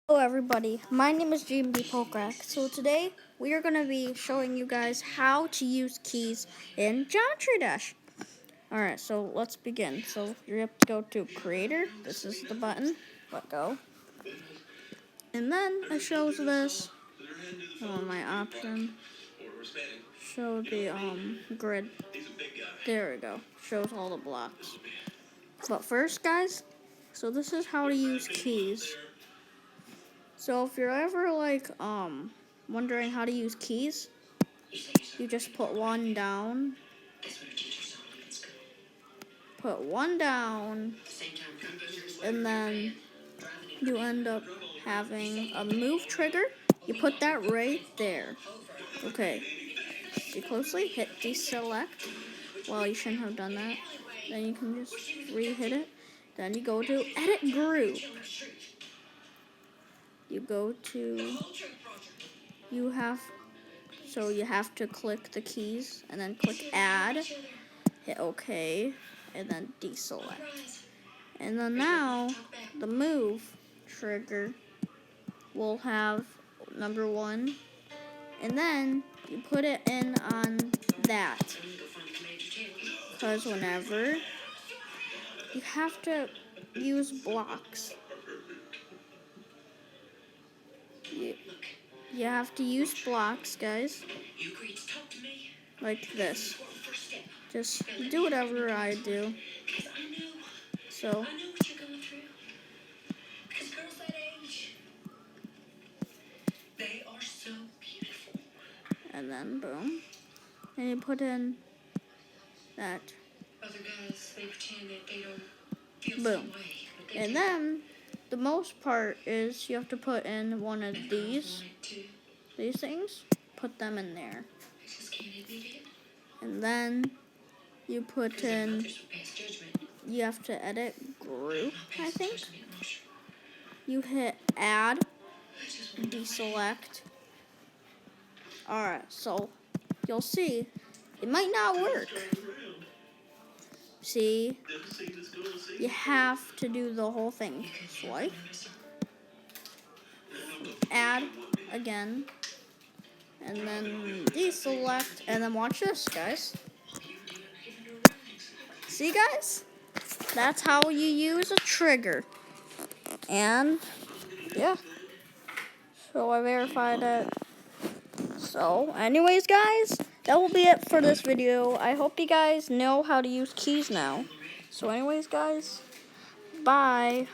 Hello everybody, my name is GMD Polkrak. So today we are going to be showing you guys how to use keys in Geometry Dash. Alright, so let's begin. So you have to go to Creator, this is the button, let go. And then it shows this, my option, show the grid. There we go, shows all the blocks. But first guys, so this is how to use keys. So if you're ever wondering how to use keys, you just put one down, and then you end up having a move trigger. You put that right there. Okay, see closely, hit deselect. Well, you shouldn't have done that. Then you can just re-hit it. Then you go to edit group. You go to, you have to click the keys and then click add, hit OK, and then deselect. And then now the move trigger will have number 1, and then you put it in on that, because whenever you have to use blocks, you have to use blocks, guys, like this. Just do whatever I do. So and then boom, and you put in that. Boom. And then the most part is you have to put in one of these things, put them in there. And then you put in, you have to edit group, I think. You hit add, deselect. Alright, so you'll see it might not work. See, you have to do the whole thing. Swipe, add again, and then deselect, and then watch this, guys. See, guys? That's how you use a trigger. And yeah, so I verified it. So anyways, guys, that will be it for this video. I hope you guys know how to use keys now. So anyways, guys, bye.